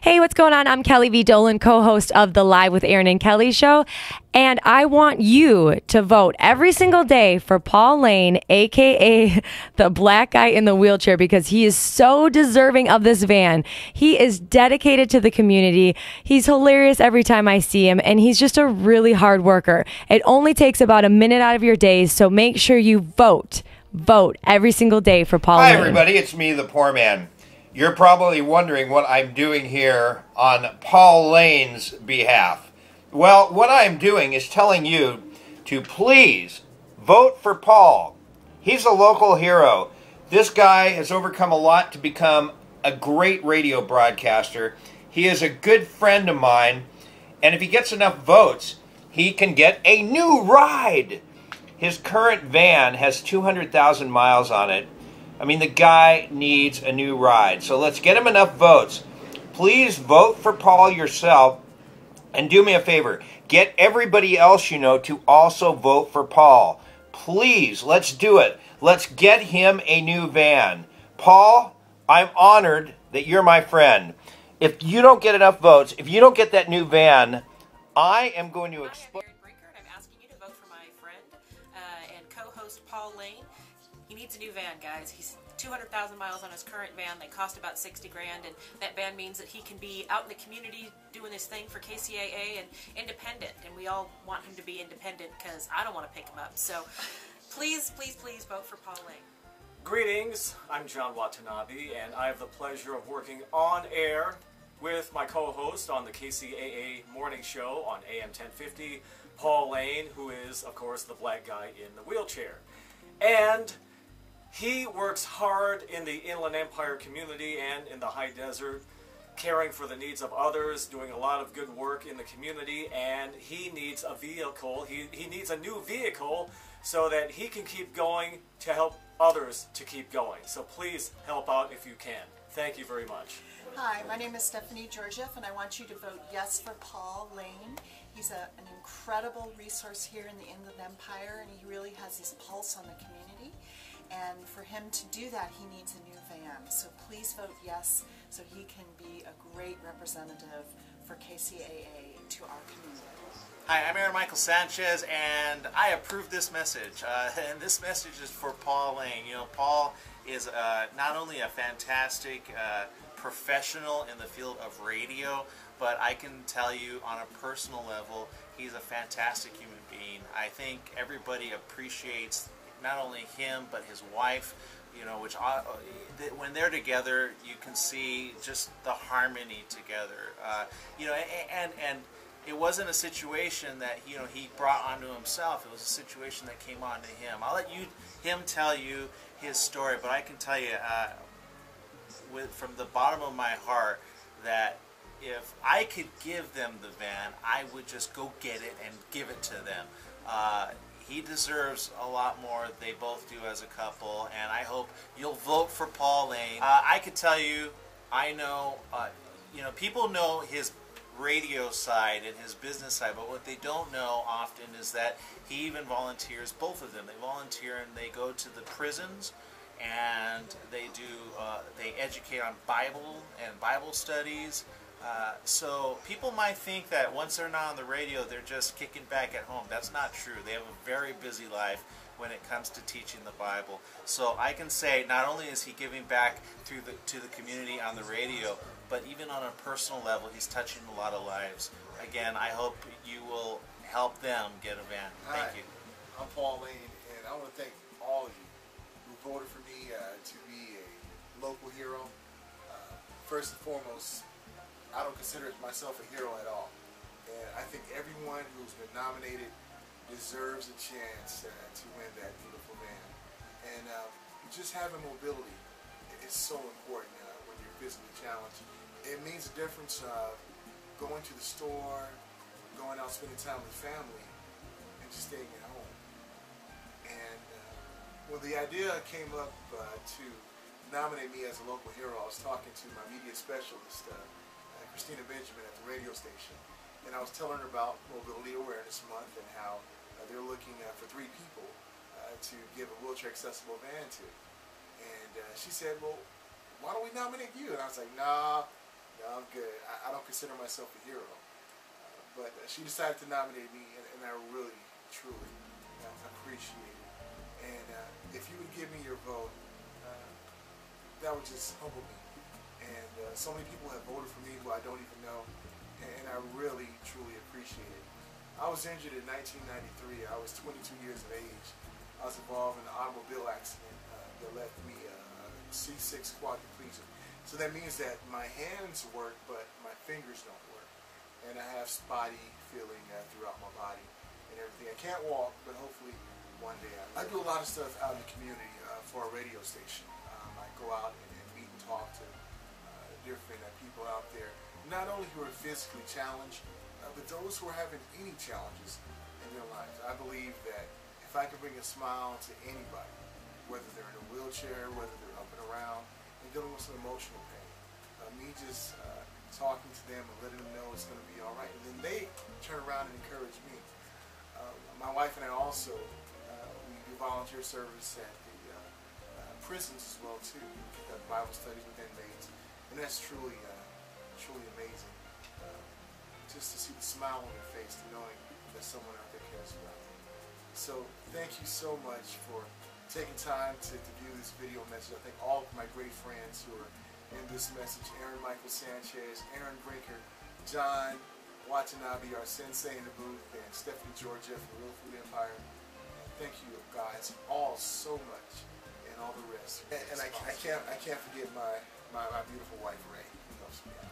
Hey, what's going on? I'm Kelly V. Dolan, co-host of the Live with Aaron and Kelly show. And I want you to vote every single day for Paul Lane, a.k.a. the black guy in the wheelchair, because he is so deserving of this van. He is dedicated to the community. He's hilarious every time I see him, and he's just a really hard worker. It only takes about a minute out of your days, so make sure you vote. Vote every single day for Paul Lane. Hi, everybody. It's me, the poor man. You're probably wondering what I'm doing here on Paul Lane's behalf. Well, what I'm doing is telling you to please vote for Paul. He's a local hero. This guy has overcome a lot to become a great radio broadcaster. He is a good friend of mine, and if he gets enough votes, he can get a new ride. His current van has 200,000 miles on it. I mean, the guy needs a new ride. So let's get him enough votes. Please vote for Paul yourself. And do me a favor. Get everybody else you know to also vote for Paul. Please, let's do it. Let's get him a new van. Paul, I'm honored that you're my friend. If you don't get enough votes, if you don't get that new van, I am going to explain. I'm asking you to vote for my friend and co-host Paul Lane. He needs a new van, guys. He's 200,000 miles on his current van. They cost about 60 grand, and that van means that he can be out in the community doing his thing for KCAA and independent, and we all want him to be independent because I don't want to pick him up. So please, please, please vote for Paul Lane. Greetings, I'm John Watanabe, and I have the pleasure of working on air with my co-host on the KCAA morning show on AM 1050, Paul Lane, who is, of course, the black guy in the wheelchair. And he works hard in the Inland Empire community and in the high desert, caring for the needs of others, doing a lot of good work in the community, and he needs a vehicle. He needs a new vehicle so that he can keep going to help others to keep going. So please help out if you can. Thank you very much. Hi, my name is Stephanie Georgiev, and I want you to vote yes for Paul Lane. He's an incredible resource here in the Inland Empire, and he really has his pulse on the community. And for him to do that, he needs a new van. So please vote yes, so he can be a great representative for KCAA to our community. Hi, I'm Aaron Michael Sanchez, and I approve this message. And this message is for Paul Lane. You know, Paul is not only a fantastic professional in the field of radio, but I can tell you on a personal level, he's a fantastic human being. I think everybody appreciates not only him, but his wife, you know, which when they're together, you can see just the harmony together. You know, and it wasn't a situation that, you know, he brought onto himself. It was a situation that came onto him. I'll let him tell you his story, but I can tell you from the bottom of my heart that if I could give them the van, I would just go get it and give it to them. He deserves a lot more. They both do as a couple, and I hope you'll vote for Paul Lane. I could tell you, I know, you know, people know his radio side and his business side, but what they don't know often is that he even volunteers, both of them. They volunteer and they go to the prisons, and they educate on Bible and Bible studies. So people might think that once they're not on the radio, they're just kicking back at home. That's not true. They have a very busy life when it comes to teaching the Bible. So I can say not only is he giving back to the community on the radio, but even on a personal level, he's touching a lot of lives. Again, I hope you will help them get a van. Thank you. I'm Paul Lane, and I want to thank all of you who voted for me to be a local hero. First and foremost, I don't consider myself a hero at all. And I think everyone who's been nominated deserves a chance to win that beautiful van. And just having mobility is so important when you're physically challenged. It means a difference going to the store, going out spending time with family, and just staying at home. And when the idea came up to nominate me as a local hero, I was talking to my media specialist, Christina Benjamin, at the radio station, and I was telling her about Mobility Awareness Month and how they're looking for 3 people to give a wheelchair accessible van to. And she said, well, why don't we nominate you? And I was like, nah, No, I'm good. I don't consider myself a hero. But she decided to nominate me, and I really, truly appreciate it. And if you would give me your vote, that would just humble me. And so many people have voted for me who I don't even know, and I really, truly appreciate it. I was injured in 1993. I was 22 years of age. I was involved in an automobile accident that left me a C6 quadriplegic. So that means that my hands work, but my fingers don't work. And I have spotty feeling throughout my body and everything. I can't walk, but hopefully one day I do a lot of stuff out in the community for a radio station. I go out and meet and talk to different people out there, not only who are physically challenged, but those who are having any challenges in their lives. I believe that if I can bring a smile to anybody, whether they're in a wheelchair, whether they're up and around, and dealing with some emotional pain, me just talking to them and letting them know it's going to be all right, and then they turn around and encourage me. My wife and I also we do volunteer service at the prisons as well too. We conduct Bible studies with inmates, and that's truly amazing. Just to see the smile on their face, to knowing that someone out there cares about them. So thank you so much for taking time to view this video message. I thank all of my great friends who are in this message: Aaron Michael Sanchez, Aaron Brinker, John Watanabe, our sensei in the booth, and Stephanie Georgia from Real Food Empire. And thank you guys all so much, and all the rest. And I can't forget my beautiful wife Ray, who helps me out.